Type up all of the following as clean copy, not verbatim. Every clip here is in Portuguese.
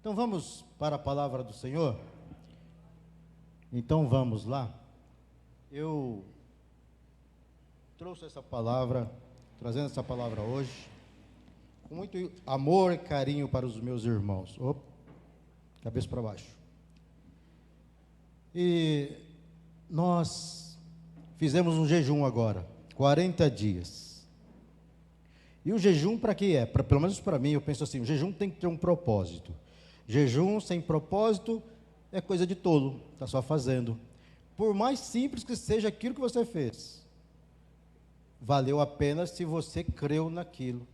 Então vamos para a palavra do Senhor? Então vamos lá. Eu trouxe essa palavra, trazendo essa palavra hoje, com muito amor e carinho para os meus irmãos. Opa, cabeça para baixo. E nós fizemos um jejum agora, 40 dias. E o jejum para que é? Pelo menos para mim, eu penso assim, o jejum tem que ter um propósito. Jejum sem propósito é coisa de tolo, está só fazendo. Por mais simples que seja aquilo que você fez, valeu a pena se você creu naquilo.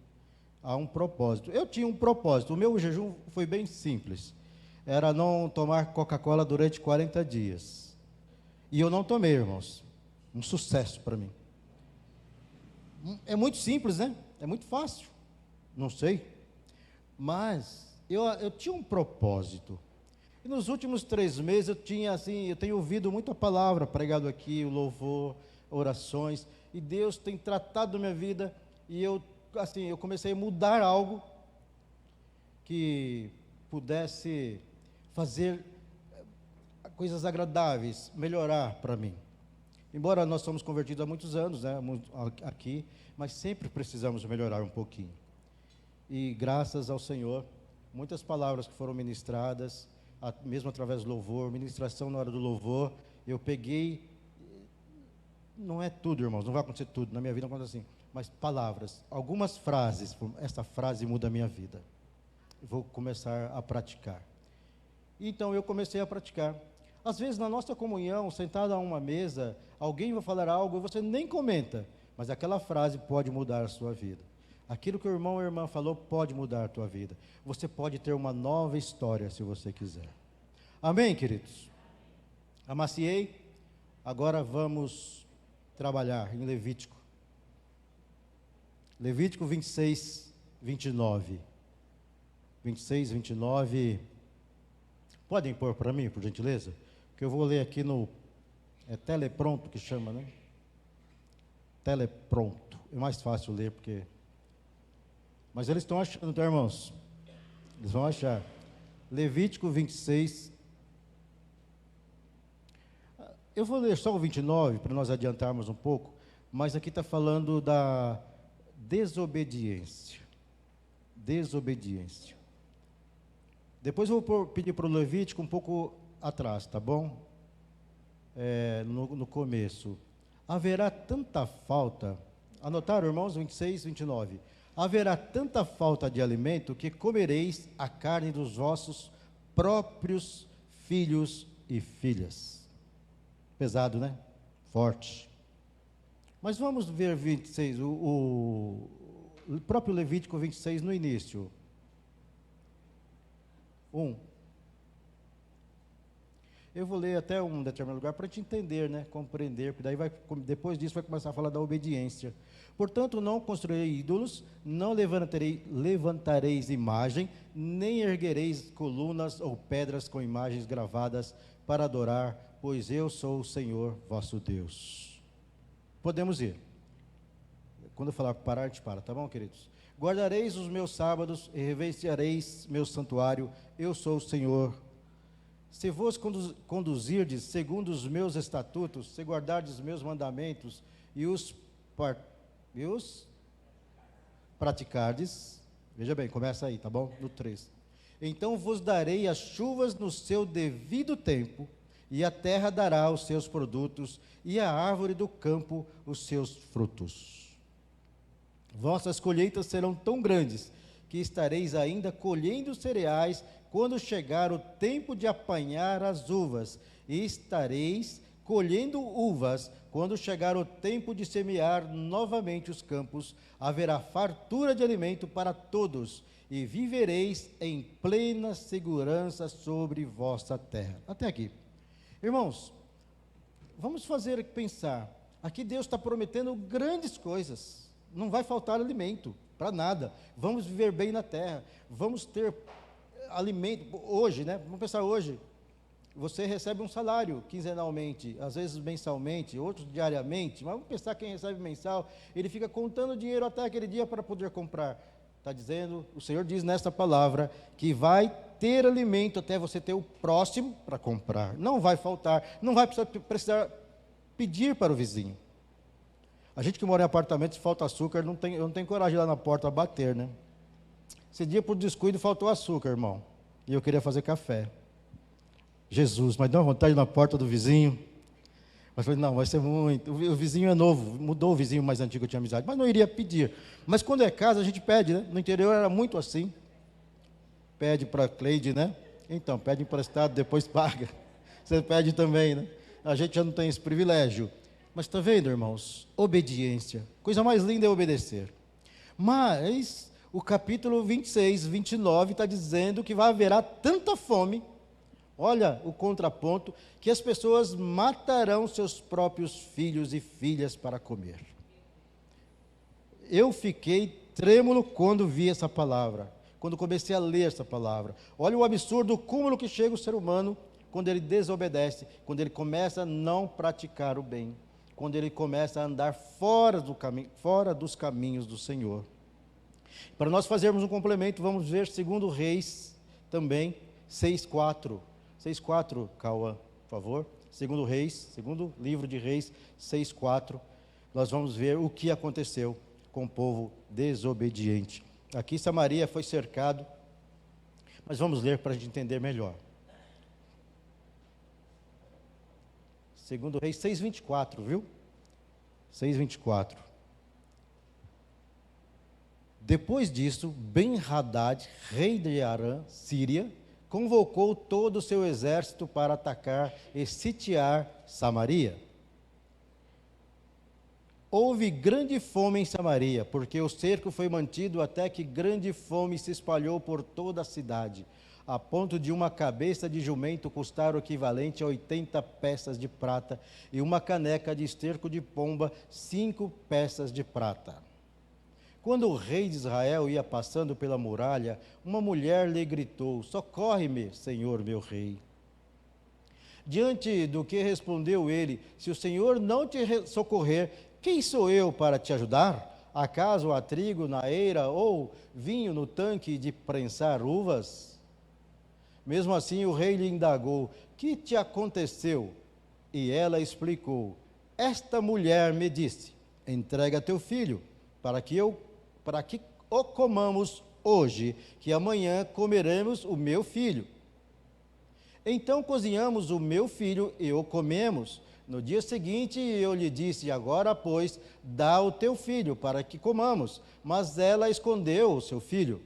Há um propósito. Eu tinha um propósito, o meu jejum foi bem simples. Era não tomar Coca-Cola durante 40 dias. E eu não tomei, irmãos. Um sucesso para mim. É muito simples, né? É muito fácil. Não sei. Mas eu tinha um propósito. E nos últimos 3 meses eu tenho ouvido muito a palavra pregado aqui, o louvor, orações, e Deus tem tratado da minha vida, e eu comecei a mudar algo que pudesse fazer coisas agradáveis, melhorar para mim. Embora nós somos convertidos há muitos anos, né, aqui, mas sempre precisamos melhorar um pouquinho. E graças ao Senhor, muitas palavras que foram ministradas, mesmo através do louvor, ministração na hora do louvor, eu peguei, não é tudo, irmãos, não vai acontecer tudo, na minha vida não acontece assim, mas palavras, algumas frases, essa frase muda a minha vida, eu vou começar a praticar. Então eu comecei a praticar. Às vezes na nossa comunhão, sentado a uma mesa, alguém vai falar algo e você nem comenta, mas aquela frase pode mudar a sua vida. Aquilo que o irmão ou a irmã falou pode mudar a tua vida. Você pode ter uma nova história se você quiser. Amém, queridos? Amaciei. Agora vamos trabalhar em Levítico. Levítico 26, 29. 26, 29. Podem pôr para mim, por gentileza? Porque eu vou ler aqui no... É telepronto que chama, né? Telepronto. É mais fácil ler porque... Mas eles estão achando, tá, irmãos? Eles vão achar. Levítico 26. Eu vou ler só o 29, para nós adiantarmos um pouco, mas aqui está falando da desobediência. Desobediência. Depois eu vou pedir para o Levítico um pouco atrás, tá bom? No começo. Haverá tanta falta. Anotaram, irmãos? 26, 29. Haverá tanta falta de alimento que comereis a carne dos vossos próprios filhos e filhas. Pesado, né? Forte. Mas vamos ver 26, o próprio Levítico 26 no início. 1. Eu vou ler até um determinado lugar para te entender, né? Compreender, porque daí depois disso vai começar a falar da obediência. Portanto, não construirei ídolos, não levantareis imagem, nem erguereis colunas ou pedras com imagens gravadas para adorar, pois eu sou o Senhor vosso Deus. Podemos ir. Quando eu falar parar, a gente para, tá bom, queridos? Guardareis os meus sábados e reverenciareis meu santuário, eu sou o Senhor. Se vos conduzirdes segundo os meus estatutos, se guardardes os meus mandamentos e os praticardes, veja bem, começa aí, tá bom? No 3. Então vos darei as chuvas no seu devido tempo, e a terra dará os seus produtos, e a árvore do campo os seus frutos. Vossas colheitas serão tão grandes, que estareis ainda colhendo cereais, quando chegar o tempo de apanhar as uvas, e estareis colhendo uvas, quando chegar o tempo de semear novamente os campos, haverá fartura de alimento para todos, e vivereis em plena segurança sobre vossa terra. Até aqui. Irmãos, vamos pensar, aqui Deus está prometendo grandes coisas, não vai faltar alimento, para nada, vamos viver bem na terra, vamos ter alimento, hoje, né? Vamos pensar hoje, você recebe um salário quinzenalmente, às vezes mensalmente, outros diariamente, mas vamos pensar quem recebe mensal, ele fica contando dinheiro até aquele dia para poder comprar. Está dizendo, o Senhor diz nesta palavra, que vai ter alimento até você ter o próximo para comprar. Não vai faltar, não vai precisar pedir para o vizinho. A gente que mora em apartamento, se falta açúcar, eu não tenho coragem de ir lá na porta bater, né? Esse dia, por descuido, faltou açúcar, irmão. E eu queria fazer café. Jesus, mas deu uma vontade na porta do vizinho. Mas falei, não, vai ser muito. O vizinho é novo, mudou o vizinho mais antigo, eu tinha amizade, mas não iria pedir. Mas quando é casa, a gente pede, né? No interior era muito assim. Pede para a Cleide, né? Então, pede emprestado, depois paga. Você pede também, né? A gente já não tem esse privilégio. Mas está vendo, irmãos? Obediência. Coisa mais linda é obedecer. Mas o capítulo 26, 29 está dizendo que vai haverá tanta fome, olha o contraponto, que as pessoas matarão seus próprios filhos e filhas para comer. Eu fiquei trêmulo quando vi essa palavra, quando comecei a ler essa palavra. Olha o absurdo, o cúmulo que chega o ser humano quando ele desobedece, quando ele começa a não praticar o bem, quando ele começa a andar fora dos caminhos do Senhor. Para nós fazermos um complemento, vamos ver 2 Reis também, 6:4. 6:4, Cauã, por favor. 2 Reis, segundo livro de Reis, 6:4. Nós vamos ver o que aconteceu com o povo desobediente. Aqui Samaria foi cercado, mas vamos ler para a gente entender melhor. 2 Reis 6:24, viu? 6:24. Depois disso, Ben-Hadad, rei de Arã, Síria, convocou todo o seu exército para atacar e sitiar Samaria. Houve grande fome em Samaria, porque o cerco foi mantido até que grande fome se espalhou por toda a cidade, a ponto de uma cabeça de jumento custar o equivalente a 80 peças de prata, e uma caneca de esterco de pomba, 5 peças de prata. Quando o rei de Israel ia passando pela muralha, uma mulher lhe gritou: socorre-me, Senhor meu rei. Diante do que respondeu ele: se o Senhor não te socorrer, quem sou eu para te ajudar? Acaso há trigo na eira ou vinho no tanque de prensar uvas? Mesmo assim o rei lhe indagou: que te aconteceu? E ela explicou: esta mulher me disse: entrega teu filho, para que o comamos hoje, que amanhã comeremos o meu filho. Então cozinhamos o meu filho e o comemos. No dia seguinte eu lhe disse: agora, pois, dá o teu filho, para que comamos. Mas ela escondeu o seu filho.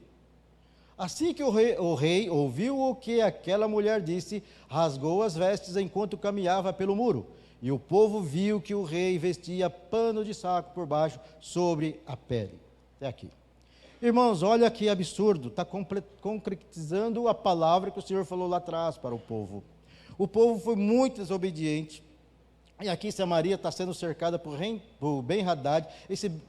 Assim que o rei ouviu o que aquela mulher disse, rasgou as vestes enquanto caminhava pelo muro. E o povo viu que o rei vestia pano de saco por baixo sobre a pele. Até aqui. Irmãos, olha que absurdo, está concretizando a palavra que o Senhor falou lá atrás para o povo. O povo foi muito desobediente, e aqui Samaria está sendo cercada por Ben-Hadad.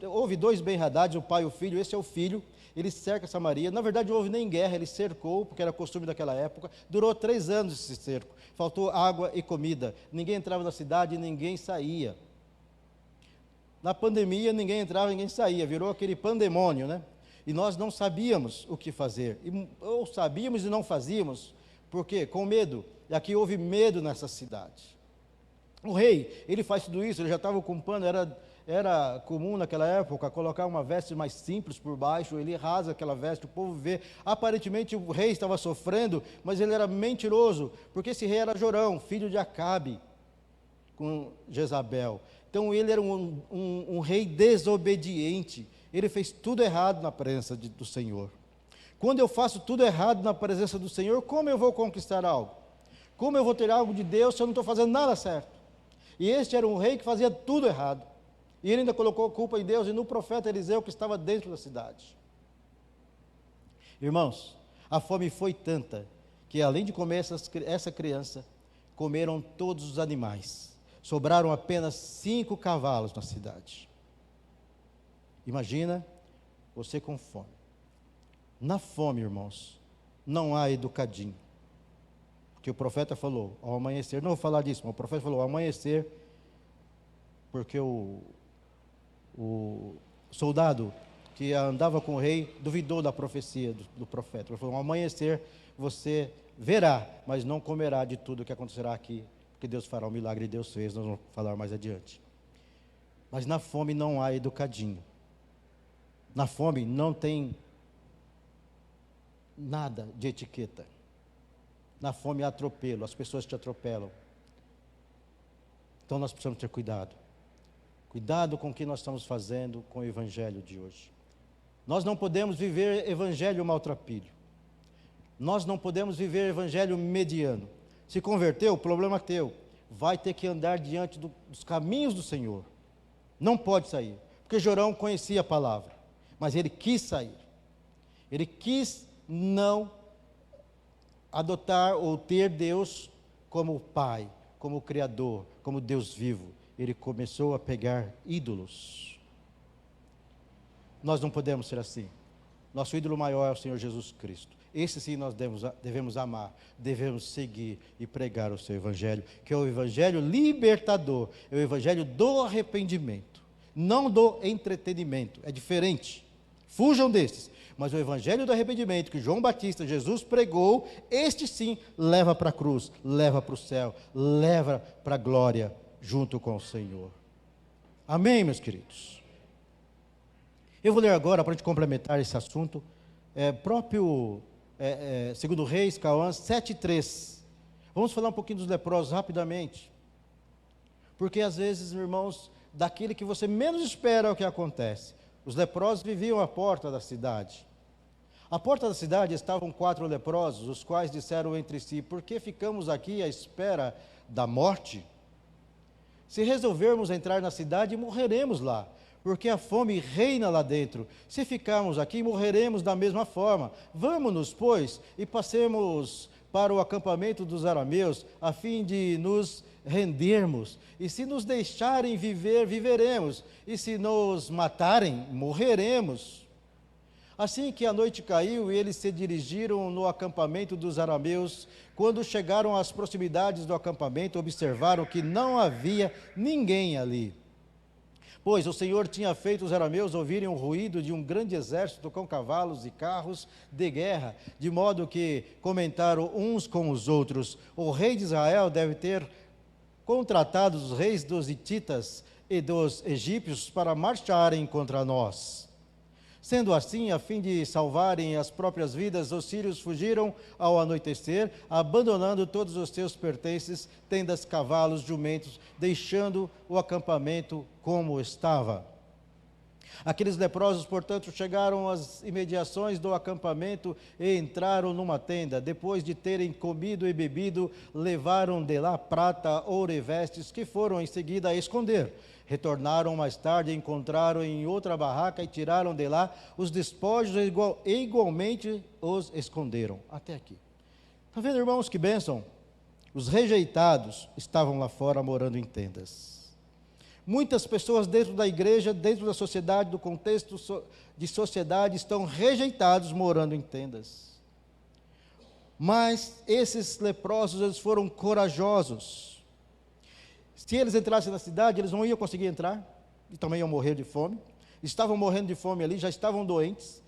Houve 2 Ben-Hadads, o pai e o filho, esse é o filho, ele cerca Samaria. Na verdade, não houve nem guerra, ele cercou, porque era costume daquela época. Durou 3 anos esse cerco, faltou água e comida, ninguém entrava na cidade e ninguém saía. Na pandemia, ninguém entrava, ninguém saía, virou aquele pandemônio, né? E nós não sabíamos o que fazer, ou sabíamos e não fazíamos, por quê? Com medo, e aqui houve medo nessa cidade. O rei, ele faz tudo isso, ele já estava com pano, era comum naquela época colocar uma veste mais simples por baixo, ele rasga aquela veste, o povo vê, aparentemente o rei estava sofrendo, mas ele era mentiroso, porque esse rei era Jorão, filho de Acabe, com Jezabel. Então ele era um rei desobediente, ele fez tudo errado na presença do Senhor. Quando eu faço tudo errado na presença do Senhor, como eu vou conquistar algo? Como eu vou ter algo de Deus se eu não estou fazendo nada certo? E este era um rei que fazia tudo errado. E ele ainda colocou a culpa em Deus e no profeta Eliseu que estava dentro da cidade. Irmãos, a fome foi tanta que além de comer essa criança, comeram todos os animais. Sobraram apenas 5 cavalos na cidade. Imagina você com fome. Na fome, irmãos, não há educadinho. Porque o profeta falou, ao amanhecer, não vou falar disso, mas o profeta falou, ao amanhecer, porque o soldado que andava com o rei, duvidou da profecia do profeta. Ele falou: ao amanhecer você verá, mas não comerá de tudo que acontecerá aqui, porque Deus fará um milagre, e Deus fez, nós vamos falar mais adiante. Mas na fome não há educadinho. Na fome não tem nada de etiqueta. Na fome há atropelo, as pessoas te atropelam. Então nós precisamos ter cuidado. Cuidado com o que nós estamos fazendo com o evangelho de hoje. Nós não podemos viver evangelho maltrapilho. Nós não podemos viver evangelho mediano. Se converteu, problema teu. Vai ter que andar diante dos caminhos do Senhor. Não pode sair. Porque Jorão conhecia a palavra, mas ele quis sair. Ele quis não adotar ou ter Deus como Pai, como Criador, como Deus vivo. Ele começou a pegar ídolos. Nós não podemos ser assim. Nosso ídolo maior é o Senhor Jesus Cristo. Esse sim nós devemos amar, devemos seguir e pregar o seu evangelho, que é o evangelho libertador, é o evangelho do arrependimento, não do entretenimento. É diferente. Fujam desses. Mas o evangelho do arrependimento que João Batista, Jesus pregou, este sim leva para a cruz, leva para o céu, leva para a glória junto com o Senhor. Amém, meus queridos? Eu vou ler agora, para a gente complementar esse assunto, segundo Reis, Cauã 7:3. Vamos falar um pouquinho dos leprosos rapidamente, porque às vezes, irmãos, daquele que você menos espera é o que acontece. Os leprosos viviam à porta da cidade. À porta da cidade estavam 4 leprosos, os quais disseram entre si: por que ficamos aqui à espera da morte? Se resolvermos entrar na cidade, morreremos lá, porque a fome reina lá dentro. Se ficarmos aqui, morreremos da mesma forma. Vamos-nos, pois, e passemos para o acampamento dos arameus, a fim de nos rendermos. E se nos deixarem viver, viveremos. E se nos matarem, morreremos. Assim que a noite caiu, eles se dirigiram no acampamento dos arameus. Quando chegaram às proximidades do acampamento, observaram que não havia ninguém ali, pois o Senhor tinha feito os arameus ouvirem o ruído de um grande exército com cavalos e carros de guerra, de modo que comentaram uns com os outros: o rei de Israel deve ter contratado os reis dos hititas e dos egípcios para marcharem contra nós. Sendo assim, a fim de salvarem as próprias vidas, os sírios fugiram ao anoitecer, abandonando todos os seus pertences, tendas, cavalos, jumentos, deixando o acampamento como estava. Aqueles leprosos, portanto, chegaram às imediações do acampamento e entraram numa tenda. Depois de terem comido e bebido, levaram de lá prata, ouro e vestes, que foram em seguida a esconder. Retornaram mais tarde, encontraram em outra barraca e tiraram de lá os despojos e igualmente os esconderam. Até aqui. Está vendo, irmãos, que bênção? Os rejeitados estavam lá fora morando em tendas. Muitas pessoas dentro da igreja, dentro da sociedade, do contexto de sociedade, estão rejeitados morando em tendas. Mas esses leprosos, eles foram corajosos. Se eles entrassem na cidade, eles não iam conseguir entrar, e também iam morrer de fome. Estavam morrendo de fome ali, já estavam doentes.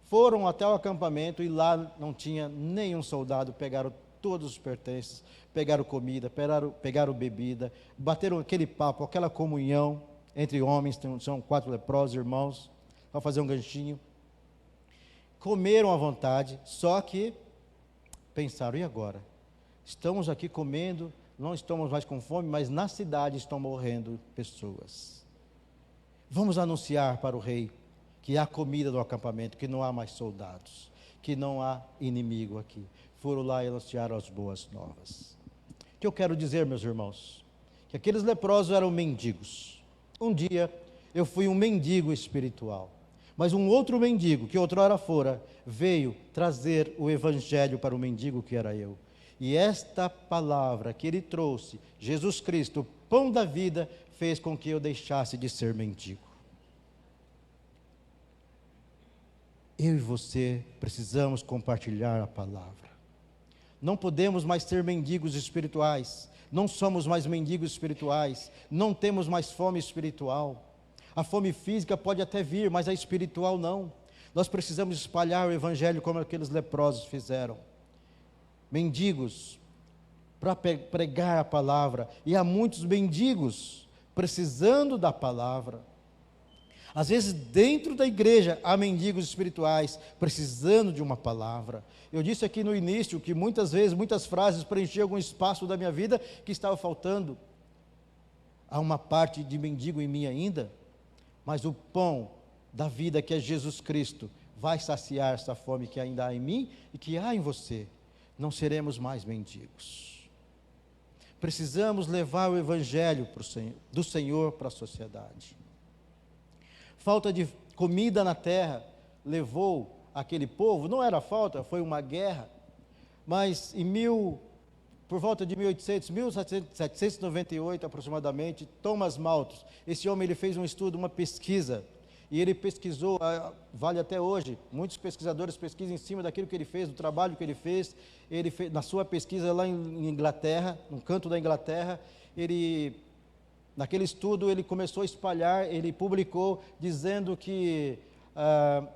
Foram até o acampamento e lá não tinha nenhum soldado. Pegaram todos os pertences, pegaram comida, pegaram bebida, bateram aquele papo, aquela comunhão entre homens. São 4 leprosos, irmãos, para fazer um ganchinho. Comeram à vontade, só que pensaram: e agora? Estamos aqui comendo, não estamos mais com fome, mas na cidade estão morrendo pessoas. Vamos anunciar para o rei que há comida no acampamento, que não há mais soldados, que não há inimigo aqui. Foram lá e anunciaram as boas novas. O que eu quero dizer, meus irmãos? Que aqueles leprosos eram mendigos. Um dia eu fui um mendigo espiritual, mas um outro mendigo, que outrora fora, veio trazer o evangelho para o mendigo que era eu. E esta palavra que ele trouxe, Jesus Cristo, o pão da vida, fez com que eu deixasse de ser mendigo. Eu e você precisamos compartilhar a palavra. Não podemos mais ser mendigos espirituais. Não somos mais mendigos espirituais. Não temos mais fome espiritual. A fome física pode até vir, mas a espiritual não. Nós precisamos espalhar o evangelho como aqueles leprosos fizeram. Mendigos, para pregar a palavra. E há muitos mendigos precisando da palavra. Às vezes dentro da igreja há mendigos espirituais precisando de uma palavra. Eu disse aqui no início que muitas vezes, muitas frases preenchiam algum espaço da minha vida que estava faltando. Há uma parte de mendigo em mim ainda, mas o pão da vida, que é Jesus Cristo, vai saciar essa fome que ainda há em mim e que há em você. Não seremos mais mendigos. Precisamos levar o evangelho do Senhor para a sociedade. Falta de comida na terra levou aquele povo, não era falta, foi uma guerra, mas por volta de 1798 aproximadamente, Thomas Malthus, esse homem ele fez um estudo, uma pesquisa, e ele pesquisou, vale até hoje, muitos pesquisadores pesquisam em cima daquilo que ele fez, do trabalho que ele fez na sua pesquisa lá em Inglaterra, no canto da Inglaterra, naquele estudo ele começou a espalhar, ele publicou dizendo que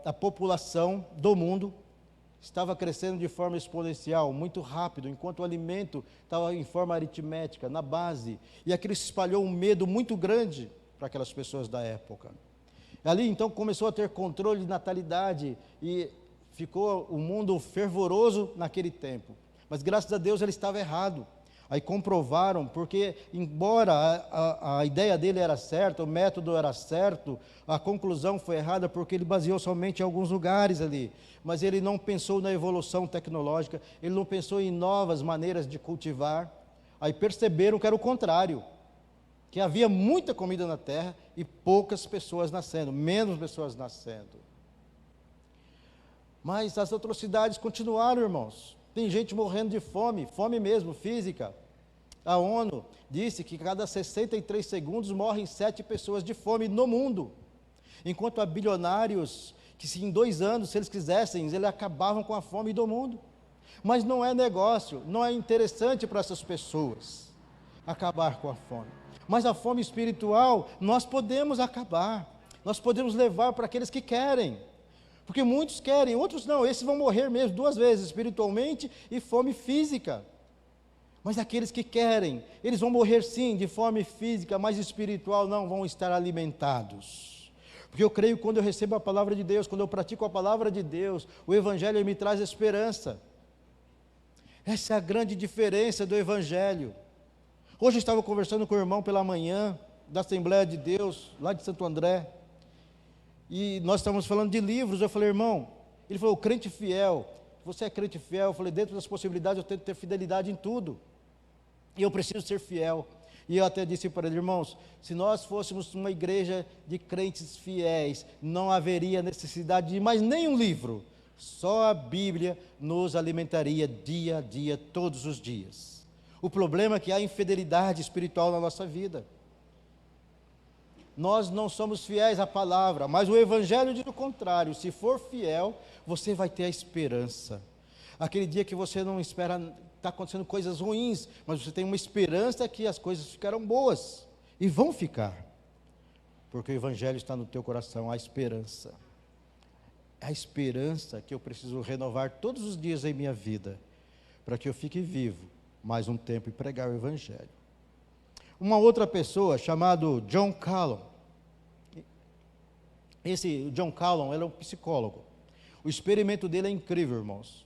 a população do mundo estava crescendo de forma exponencial, muito rápido, enquanto o alimento estava em forma aritmética, na base, e aquilo se espalhou um medo muito grande para aquelas pessoas da época. Ali então começou a ter controle de natalidade e ficou o mundo fervoroso naquele tempo, mas graças a Deus ele estava errado. Aí comprovaram, porque embora a ideia dele era certa, o método era certo, a conclusão foi errada porque ele baseou somente em alguns lugares ali, mas ele não pensou na evolução tecnológica, ele não pensou em novas maneiras de cultivar. Aí perceberam que era o contrário, que havia muita comida na terra e poucas pessoas nascendo, menos pessoas nascendo. Mas as atrocidades continuaram, irmãos. Tem gente morrendo de fome, fome mesmo, física. A ONU disse que cada 63 segundos morrem 7 pessoas de fome no mundo. Enquanto há bilionários que se em 2 anos, se eles quisessem, eles acabavam com a fome do mundo. Mas não é negócio, não é interessante para essas pessoas acabar com a fome. Mas a fome espiritual, nós podemos acabar. Nós podemos levar para aqueles que querem. Porque muitos querem, outros não, esses vão morrer mesmo 2 vezes, espiritualmente e fome física. Mas aqueles que querem, eles vão morrer sim, de fome física, mas espiritual não, vão estar alimentados. Porque eu creio que quando eu recebo a palavra de Deus, quando eu pratico a palavra de Deus, o Evangelho me traz esperança. Essa é a grande diferença do Evangelho. Hoje eu estava conversando com o irmão pela manhã, da Assembleia de Deus, lá de Santo André, e nós estávamos falando de livros. Eu falei, irmão, ele falou, crente fiel, você é crente fiel? Eu falei, dentro das possibilidades eu tento ter fidelidade em tudo, e eu preciso ser fiel. E eu até disse para ele, irmãos, se nós fôssemos uma igreja de crentes fiéis, não haveria necessidade de mais nenhum livro, só a Bíblia nos alimentaria dia a dia, todos os dias. O problema é que há infidelidade espiritual na nossa vida. Nós não somos fiéis à palavra, mas o Evangelho diz o contrário. Se for fiel, você vai ter a esperança. Aquele dia que você não espera, está acontecendo coisas ruins, mas você tem uma esperança que as coisas ficarão boas, e vão ficar, porque o Evangelho está no teu coração, a esperança. A esperança que eu preciso renovar todos os dias em minha vida, para que eu fique vivo mais um tempo e pregar o Evangelho. Uma outra pessoa, chamado John Calvin. Esse John Calvin, ele é um psicólogo. O experimento dele é incrível, irmãos.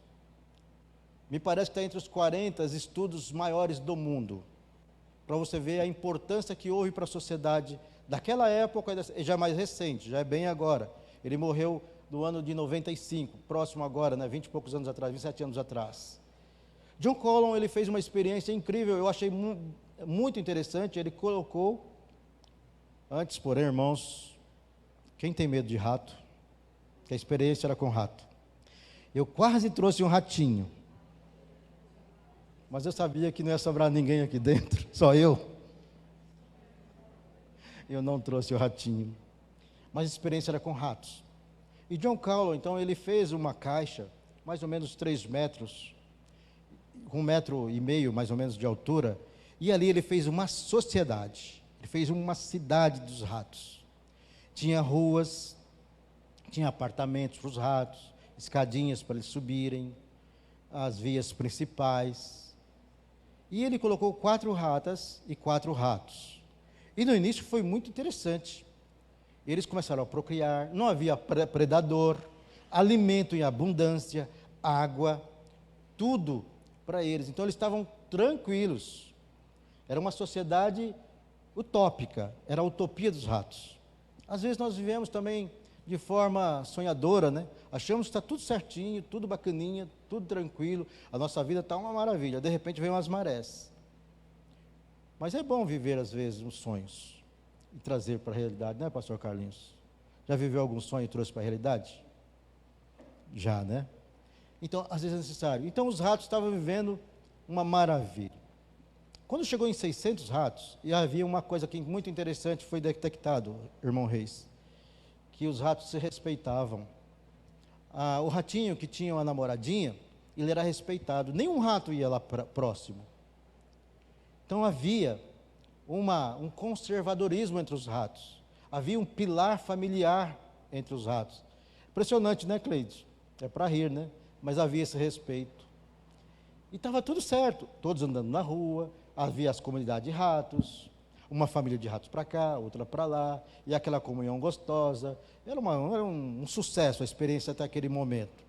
Me parece que está entre os 40 estudos maiores do mundo, para você ver a importância que houve para a sociedade daquela época, já mais recente, já é bem agora. Ele morreu no ano de 95, próximo agora, 20 e poucos anos atrás, 27 anos atrás. John Calvin, ele fez uma experiência incrível, eu achei muito interessante. Ele colocou, antes, porém, irmãos, quem tem medo de rato? Que a experiência era com rato. Eu quase trouxe um ratinho, mas eu sabia que não ia sobrar ninguém aqui dentro, só eu. Eu não trouxe o ratinho, mas a experiência era com ratos. E John Calvin, então, ele fez uma caixa, mais ou menos 3 metros, 1,5 metro, mais ou menos, de altura, e ali ele fez uma sociedade, ele fez uma cidade dos ratos. Tinha ruas, tinha apartamentos para os ratos, escadinhas para eles subirem, as vias principais. E ele colocou 4 ratas e 4 ratos. E no início foi muito interessante. Eles começaram a procriar, não havia predador, alimento em abundância, água, tudo para eles. Então eles estavam tranquilos. Era uma sociedade utópica, era a utopia dos ratos. Às vezes nós vivemos também de forma sonhadora, né? Achamos que está tudo certinho, tudo bacaninha, tudo tranquilo, a nossa vida está uma maravilha. De repente vem umas marés. Mas é bom viver às vezes uns sonhos e trazer para a realidade, né, pastor Carlinhos? Já viveu algum sonho e trouxe para a realidade? Já, né? Então, às vezes é necessário. Então, os ratos estavam vivendo uma maravilha. Quando chegou em 600 ratos, e havia uma coisa que muito interessante foi detectado, irmão Reis, que os ratos se respeitavam. O ratinho que tinha uma namoradinha, ele era respeitado. Nenhum rato ia lá próximo. Então, havia um conservadorismo entre os ratos. Havia um pilar familiar entre os ratos. Impressionante, né, Cleides? É para rir, né? Mas havia esse respeito. E estava tudo certo, todos andando na rua, havia as comunidades de ratos, uma família de ratos para cá, outra para lá, e aquela comunhão gostosa. Era um sucesso a experiência até aquele momento.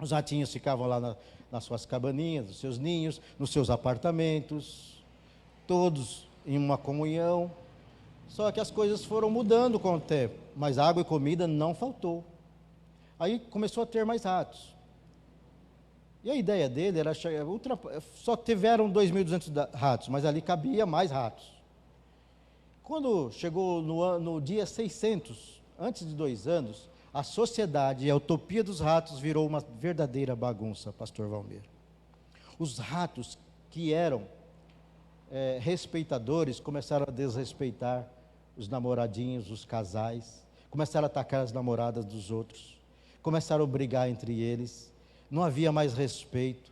Os ratinhos ficavam lá nas suas cabaninhas, nos seus ninhos, nos seus apartamentos, todos em uma comunhão. Só que as coisas foram mudando com o tempo, mas água e comida não faltou. Aí começou a ter mais ratos. E a ideia dele era só tiveram 2.200 ratos, mas ali cabia mais ratos. Quando chegou no dia 600, antes de 2 anos, a sociedade e a utopia dos ratos virou uma verdadeira bagunça, pastor Valmir. Os ratos que eram respeitadores começaram a desrespeitar os namoradinhos, os casais, começaram a atacar as namoradas dos outros, começaram a brigar entre eles, não havia mais respeito.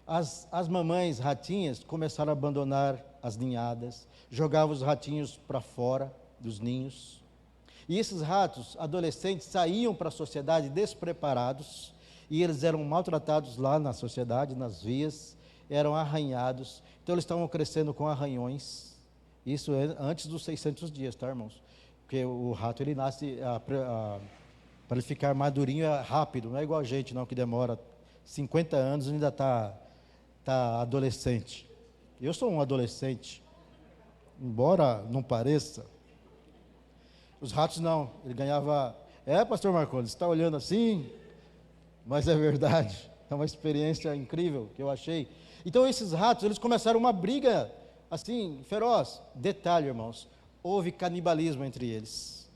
As mamães ratinhas começaram a abandonar as ninhadas, jogavam os ratinhos para fora dos ninhos. E esses ratos, adolescentes, saíam para a sociedade despreparados, e eles eram maltratados lá na sociedade, nas vias, eram arranhados. Então eles estavam crescendo com arranhões. Isso é antes dos 600 dias, tá, irmãos? Porque o rato, ele nasce, para ele ficar madurinho é rápido, não é igual a gente, não, que demora 50 anos e ainda está adolescente. Eu sou um adolescente, embora não pareça. Os ratos não, ele ganhava... pastor Marcondes, você está olhando assim, mas é verdade, é uma experiência incrível que eu achei. Então esses ratos, eles começaram uma briga, assim, feroz. Detalhe, irmãos, houve canibalismo entre eles.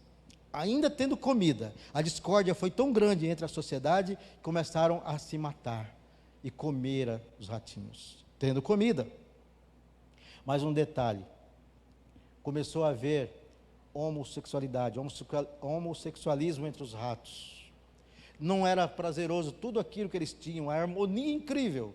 Ainda tendo comida, a discórdia foi tão grande entre a sociedade, que começaram a se matar e comer os ratinhos, tendo comida. Mais um detalhe, começou a haver homossexualidade, homossexualismo entre os ratos. Não era prazeroso tudo aquilo que eles tinham, a harmonia incrível.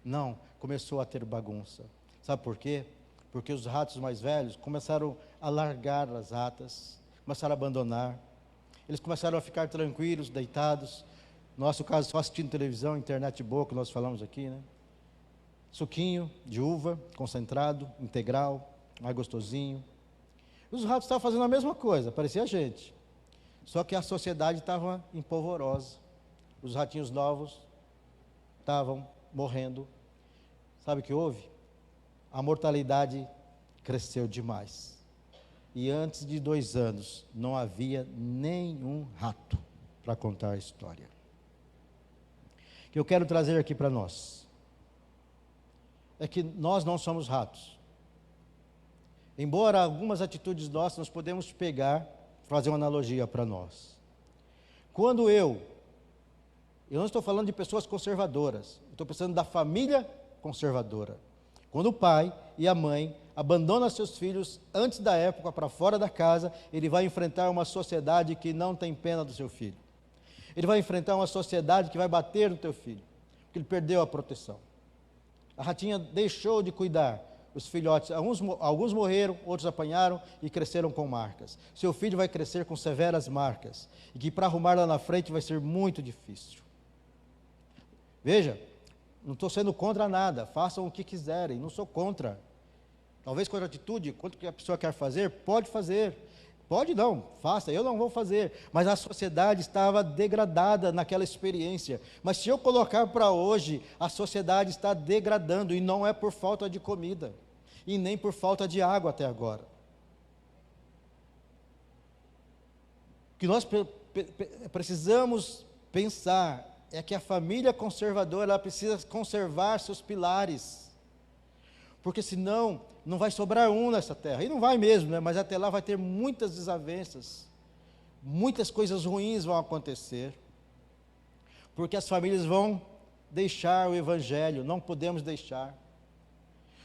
Não, começou a ter bagunça. Sabe por quê? Porque os ratos mais velhos começaram a largar as ratas, começaram a abandonar. Eles começaram a ficar tranquilos, deitados. No nosso caso, só assistindo televisão, internet boa, que nós falamos aqui, né? Suquinho de uva, concentrado, integral, mais gostosinho. Os ratos estavam fazendo a mesma coisa, parecia a gente. Só que a sociedade estava empolvorosa. Os ratinhos novos estavam morrendo. Sabe o que houve? A mortalidade cresceu demais. E antes de 2 anos, não havia nenhum rato para contar a história. O que eu quero trazer aqui para nós é que nós não somos ratos. Embora algumas atitudes nossas nós podemos pegar, fazer uma analogia para nós. Quando eu não estou falando de pessoas conservadoras, estou pensando da família conservadora. Quando o pai e a mãe abandonam seus filhos antes da época para fora da casa, ele vai enfrentar uma sociedade que não tem pena do seu filho. Ele vai enfrentar uma sociedade que vai bater no teu filho, porque ele perdeu a proteção. A ratinha deixou de cuidar. os filhotes, alguns morreram, outros apanharam e cresceram com marcas. Seu filho vai crescer com severas marcas, e que para arrumar lá na frente vai ser muito difícil. Veja, não estou sendo contra nada, façam o que quiserem, não sou contra. Talvez com a atitude, quanto que a pessoa quer fazer, pode fazer. Pode não, faça, eu não vou fazer. Mas a sociedade estava degradada naquela experiência. Mas se eu colocar para hoje, a sociedade está degradando, e não é por falta de comida, e nem por falta de água até agora. O que nós precisamos pensar é que a família conservadora, ela precisa conservar seus pilares. Porque senão não vai sobrar um nessa terra, e não vai mesmo, né? Mas até lá vai ter muitas desavenças, muitas coisas ruins vão acontecer, porque as famílias vão deixar o Evangelho, não podemos deixar,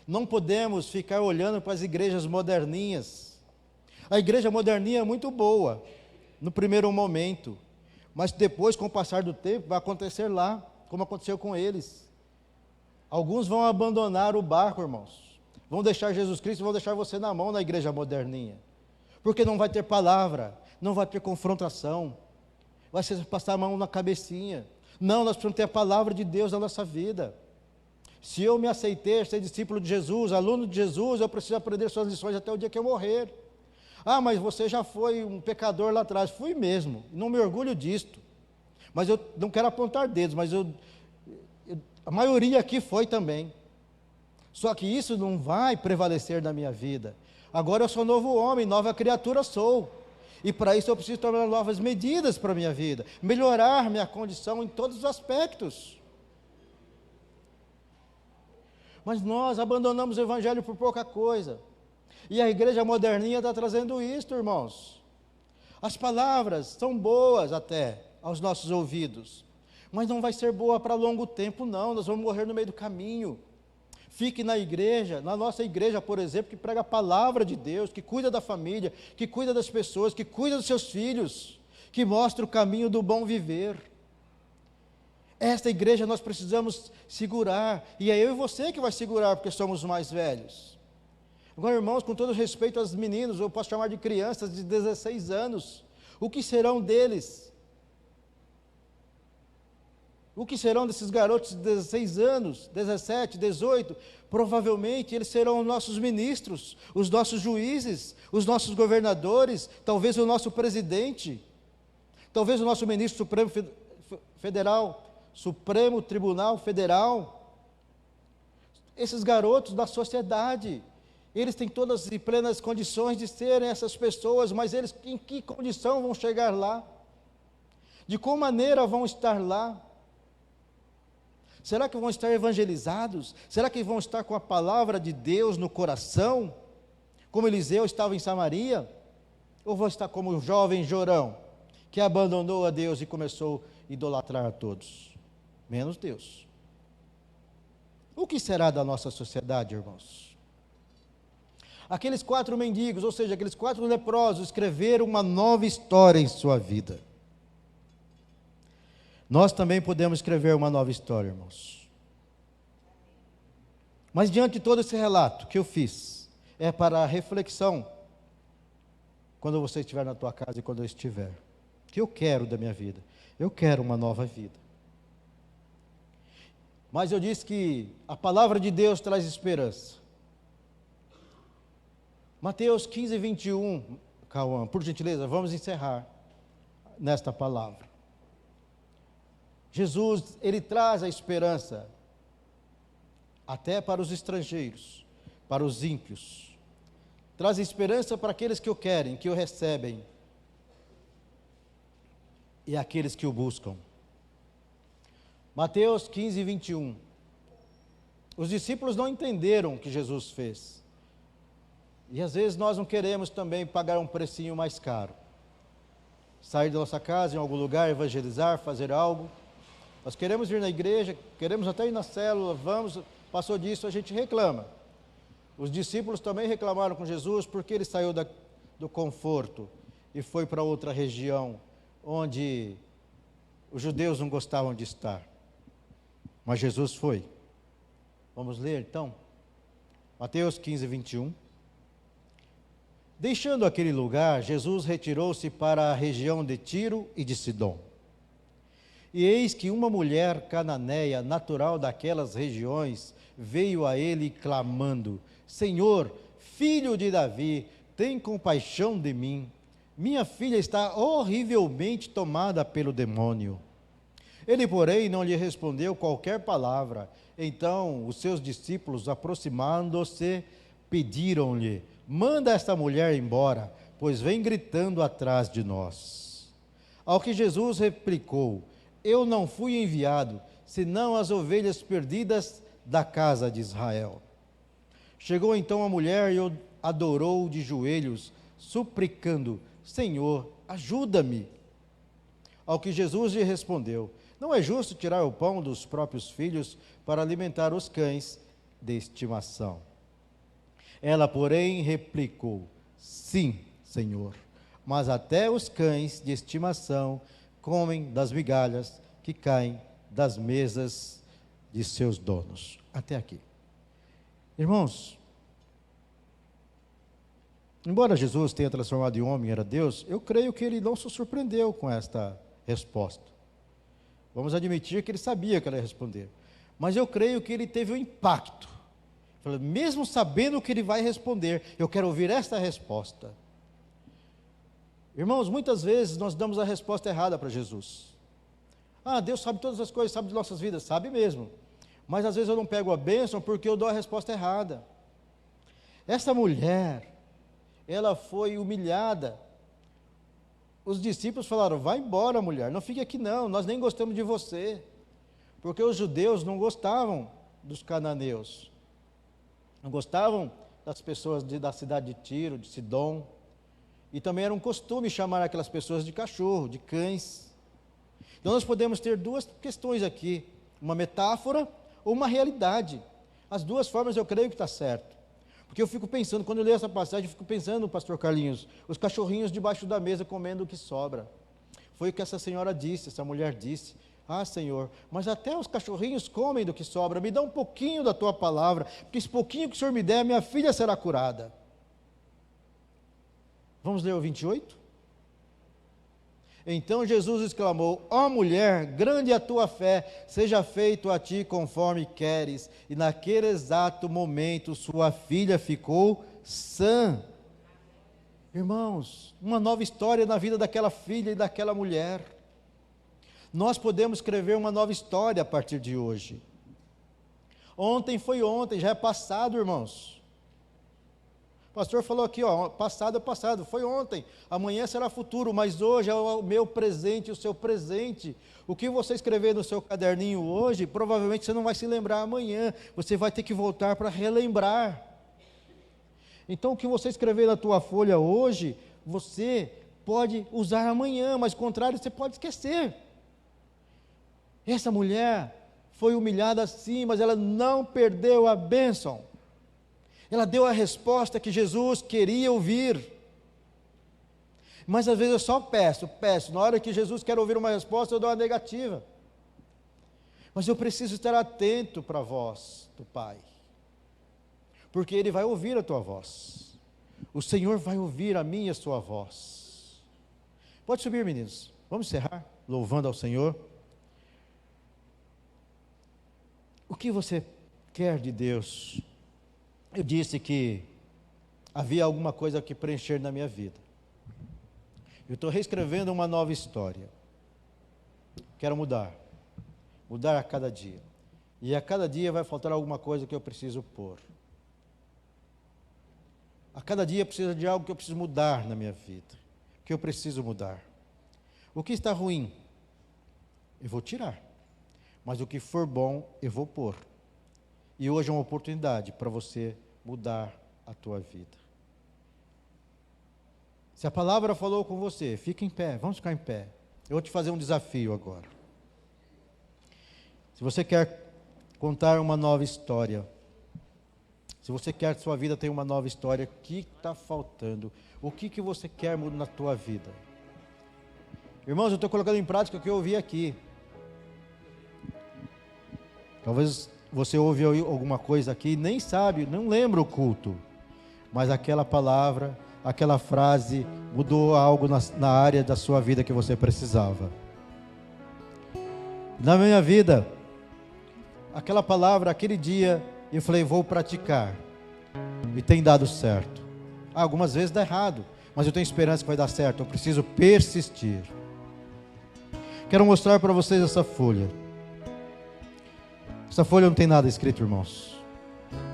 não podemos ficar olhando para as igrejas moderninhas. A igreja moderninha é muito boa, no primeiro momento, mas depois, com o passar do tempo, vai acontecer lá, como aconteceu com eles. Alguns vão abandonar o barco, irmãos, vão deixar Jesus Cristo, vão deixar você na mão na igreja moderninha, porque não vai ter palavra, não vai ter confrontação, vai ser passar a mão na cabecinha. Não, nós precisamos ter a palavra de Deus na nossa vida. Se eu me aceitei ser discípulo de Jesus, aluno de Jesus, eu preciso aprender suas lições até o dia que eu morrer. Ah, mas você já foi um pecador lá atrás. Fui mesmo, não me orgulho disto, mas eu não quero apontar dedos, mas a maioria aqui foi também. Só que isso não vai prevalecer na minha vida. Agora eu sou novo homem, nova criatura sou. E para isso eu preciso tomar novas medidas para a minha vida, melhorar minha condição em todos os aspectos. Mas nós abandonamos o Evangelho por pouca coisa. E a igreja moderninha está trazendo isso, irmãos. As palavras são boas até aos nossos ouvidos, mas não vai ser boa para longo tempo, não. Nós vamos morrer no meio do caminho. Fique na igreja, na nossa igreja, por exemplo, que prega a palavra de Deus, que cuida da família, que cuida das pessoas, que cuida dos seus filhos, que mostra o caminho do bom viver. Esta igreja nós precisamos segurar, e é eu e você que vai segurar, porque somos os mais velhos. Agora, irmãos, com todo respeito aos meninos, eu posso chamar de crianças de 16 anos, o que serão deles? O que serão desses garotos de 16 anos, 17, 18? Provavelmente eles serão os nossos ministros, os nossos juízes, os nossos governadores, talvez o nosso presidente, talvez o nosso ministro Supremo Federal, Supremo Tribunal Federal. Esses garotos da sociedade, eles têm todas e plenas condições de serem essas pessoas, mas eles em que condição vão chegar lá? De qual maneira vão estar lá? Será que vão estar evangelizados? Será que vão estar com a palavra de Deus no coração? Como Eliseu estava em Samaria? Ou vão estar como o jovem Jorão, que abandonou a Deus e começou a idolatrar a todos, menos Deus? O que será da nossa sociedade, irmãos? Aqueles 4 mendigos, ou seja, aqueles 4 leprosos, escreveram uma nova história em sua vida. Nós também podemos escrever uma nova história, irmãos. Mas diante de todo esse relato que eu fiz, é para a reflexão, quando você estiver na tua casa e quando eu estiver. O que eu quero da minha vida? Eu quero uma nova vida. Mas eu disse que a palavra de Deus traz esperança. Mateus 15, 21, Cauã, por gentileza, vamos encerrar nesta palavra. Jesus, ele traz a esperança até para os estrangeiros, para os ímpios. Traz esperança para aqueles que o querem, que o recebem, e aqueles que o buscam. Mateus 15, 21. Os discípulos não entenderam o que Jesus fez. E às vezes nós não queremos também pagar um precinho mais caro. Sair da nossa casa, em algum lugar, evangelizar, fazer algo. Nós queremos ir na igreja, queremos até ir na célula, vamos, passou disso, a gente reclama. Os discípulos também reclamaram com Jesus porque ele saiu do conforto e foi para outra região onde os judeus não gostavam de estar. Mas Jesus foi. Vamos ler então? Mateus 15, 21. Deixando aquele lugar, Jesus retirou-se para a região de Tiro e de Sidom. E eis que uma mulher cananeia, natural daquelas regiões, veio a ele clamando: Senhor, filho de Davi, tem compaixão de mim. Minha filha está horrivelmente tomada pelo demônio. Ele, porém, não lhe respondeu qualquer palavra. Então os seus discípulos, aproximando-se, pediram-lhe: manda esta mulher embora, pois vem gritando atrás de nós. Ao que Jesus replicou: eu não fui enviado, senão as ovelhas perdidas da casa de Israel. Chegou então a mulher e o adorou de joelhos, suplicando: Senhor, ajuda-me. Ao que Jesus lhe respondeu: não é justo tirar o pão dos próprios filhos para alimentar os cães de estimação. Ela, porém, replicou: sim, Senhor, mas até os cães de estimação comem das migalhas que caem das mesas de seus donos. Até aqui. Irmãos, embora Jesus tenha transformado em homem, era Deus, eu creio que ele não se surpreendeu com esta resposta. Vamos admitir que ele sabia que ela ia responder. Mas eu creio que ele teve um impacto. Mesmo sabendo o que ele vai responder, eu quero ouvir esta resposta. Irmãos, muitas vezes nós damos a resposta errada para Jesus. Deus sabe todas as coisas, sabe de nossas vidas, sabe mesmo. Mas às vezes eu não pego a bênção porque eu dou a resposta errada. Essa mulher, ela foi humilhada. Os discípulos falaram: vai embora, mulher, não fique aqui não, nós nem gostamos de você. Porque os judeus não gostavam dos cananeus. Não gostavam das pessoas da cidade de Tiro, de Sidom. E também era um costume chamar aquelas pessoas de cachorro, de cães. Então nós podemos ter duas questões aqui: uma metáfora ou uma realidade. As duas formas eu creio que está certo. Porque eu fico pensando, quando eu leio essa passagem, eu fico pensando, pastor Carlinhos, os cachorrinhos debaixo da mesa comendo o que sobra. Foi o que essa senhora disse, essa mulher disse: Senhor, mas até os cachorrinhos comem do que sobra, me dá um pouquinho da tua palavra, porque esse pouquinho que o Senhor me der, minha filha será curada. Vamos ler o 28? Então Jesus exclamou: ó mulher, grande é a tua fé, seja feito a ti conforme queres. E naquele exato momento sua filha ficou sã. Irmãos, uma nova história na vida daquela filha e daquela mulher. Nós podemos escrever uma nova história a partir de hoje. Ontem foi ontem, já é passado, irmãos. O pastor falou aqui, passado é passado, foi ontem, amanhã será futuro, mas hoje é o meu presente, o seu presente. O que você escrever no seu caderninho hoje, provavelmente você não vai se lembrar amanhã, você vai ter que voltar para relembrar. Então, o que você escrever na tua folha hoje, você pode usar amanhã, mas contrário, você pode esquecer. Essa mulher foi humilhada sim, mas ela não perdeu a bênção. Ela deu a resposta que Jesus queria ouvir. Mas às vezes eu só peço. Na hora que Jesus quer ouvir uma resposta, eu dou a negativa. Mas eu preciso estar atento para a voz do Pai. Porque Ele vai ouvir a tua voz. O Senhor vai ouvir a minha e a sua voz. Pode subir, meninos. Vamos encerrar louvando ao Senhor. O que você quer de Deus? Eu disse que havia alguma coisa que preencher na minha vida. Eu estou reescrevendo uma nova história. Quero mudar a cada dia. E a cada dia vai faltar alguma coisa que eu preciso pôr. A cada dia precisa de algo que eu preciso mudar na minha vida. Que eu preciso mudar. O que está ruim, eu vou tirar. Mas o que for bom, eu vou pôr. E hoje é uma oportunidade para você mudar a tua vida. Se a palavra falou com você, fica em pé, vamos ficar em pé. Eu vou te fazer um desafio agora. Se você quer contar uma nova história, se você quer que sua vida tenha uma nova história, o que está faltando? O que você quer mudar na tua vida? Irmãos, eu estou colocando em prática o que eu ouvi aqui. Talvez você ouve alguma coisa aqui, nem sabe, não lembra o culto, mas aquela palavra, aquela frase mudou algo na área da sua vida que você precisava. Na minha vida, aquela palavra, aquele dia, eu falei, vou praticar, e tem dado certo. Algumas vezes dá errado, mas eu tenho esperança que vai dar certo. Eu preciso persistir. Quero mostrar para vocês essa folha. Essa folha não tem nada escrito, irmãos.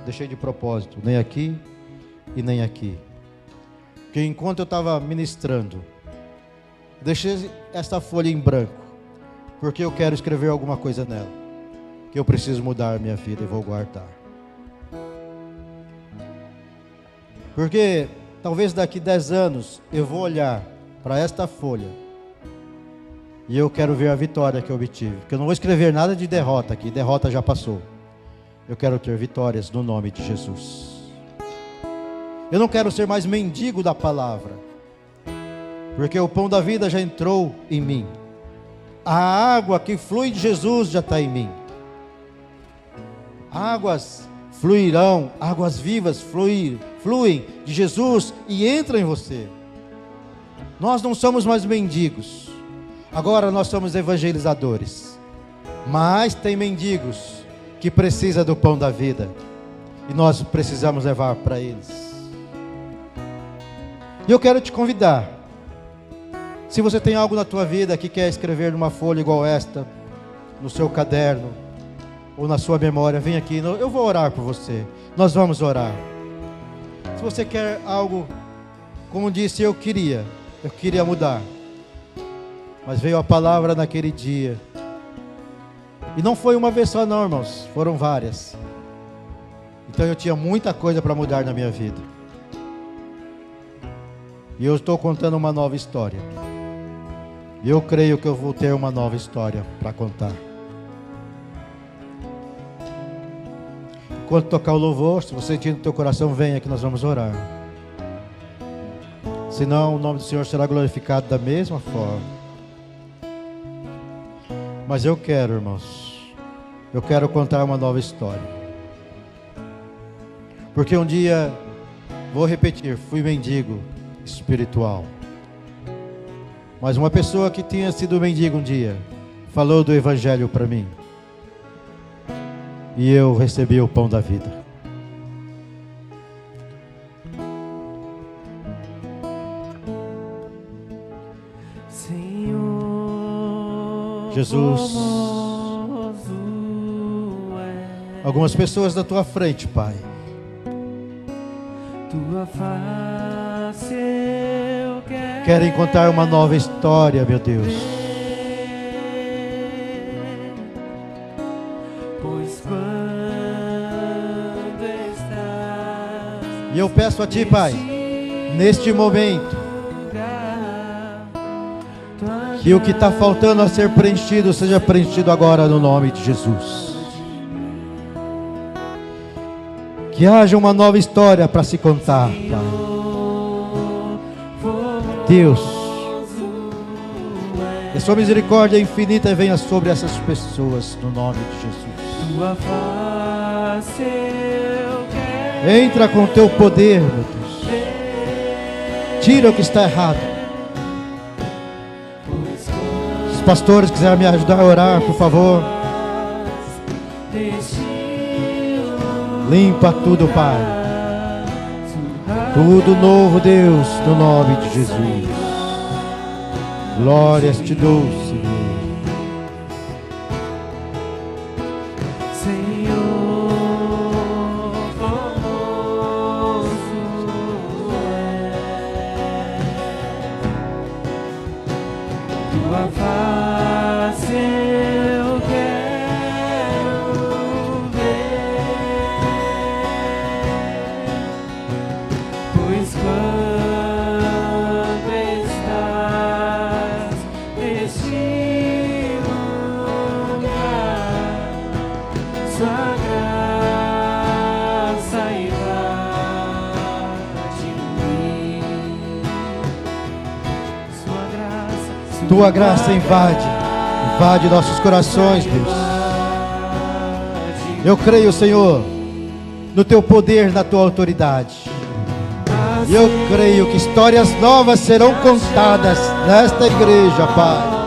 Deixei de propósito, nem aqui e nem aqui. Porque enquanto eu estava ministrando, deixei essa folha em branco, porque eu quero escrever alguma coisa nela, que eu preciso mudar a minha vida e vou guardar. Porque talvez daqui 10 anos eu vou olhar para esta folha e eu quero ver a vitória que eu obtive. Porque eu não vou escrever nada de derrota aqui, derrota já passou. Eu quero ter vitórias no nome de Jesus. Eu não quero ser mais mendigo da palavra, porque o pão da vida já entrou em mim. A água que flui de Jesus já está em mim. Águas fluirão, águas vivas fluem de Jesus e entram em você. Nós não somos mais mendigos, agora nós somos evangelizadores. Mas tem mendigos que precisam do pão da vida, e nós precisamos levar para eles. E eu quero te convidar, se você tem algo na tua vida que quer escrever numa folha igual esta, no seu caderno, ou na sua memória, vem aqui, eu vou orar por você, nós vamos orar. Se você quer algo, como disse, eu queria mudar, mas veio a palavra naquele dia, e não foi uma vez só não, irmãos, foram várias. Então eu tinha muita coisa para mudar na minha vida, e eu estou contando uma nova história, e eu creio que eu vou ter uma nova história para contar. Enquanto tocar o louvor, se você sentir no teu coração, venha que nós vamos orar. Senão o nome do Senhor será glorificado da mesma forma. Mas eu quero, irmãos, eu quero contar uma nova história. Porque um dia, vou repetir, fui mendigo espiritual. Mas uma pessoa que tinha sido mendigo um dia, falou do Evangelho para mim. E eu recebi o pão da vida. Senhor, Jesus, algumas pessoas da tua frente, Pai, tua face eu querem contar uma nova história, meu Deus. E eu peço a Ti, Pai, neste momento, que o que está faltando a ser preenchido, seja preenchido agora no nome de Jesus. Que haja uma nova história para se contar, Pai. Deus, que a Sua misericórdia infinita venha sobre essas pessoas, no nome de Jesus. tua face eu quero. Entra com o Teu poder, meu Deus. Tira o que está errado. Se os pastores quiserem me ajudar a orar, por favor. Limpa tudo, Pai. Tudo novo, Deus, no nome de Jesus. Glórias te dou, Senhor. Tua face eu quero ver, pois quando estás neste lugar, sua graça invade mim, sua graça. Tua graça invade nossos corações, Deus. Eu creio, Senhor, no teu poder, na tua autoridade. E eu creio que histórias novas serão contadas nesta igreja, Pai.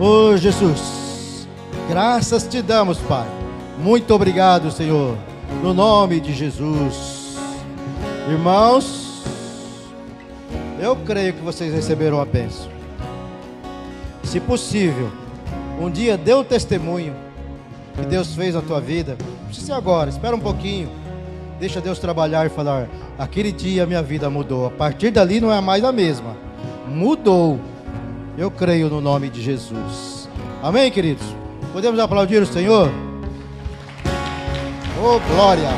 Oh, Jesus, graças te damos, Pai. Muito obrigado, Senhor, no nome de Jesus. Irmãos, eu creio que vocês receberam a bênção. Se possível, um dia dê um testemunho que Deus fez na tua vida. Não precisa ser agora, espera um pouquinho. Deixa Deus trabalhar e falar: aquele dia minha vida mudou. A partir dali não é mais a mesma. Mudou. Eu creio no nome de Jesus. Amém, queridos? Podemos aplaudir o Senhor? Oh, glória!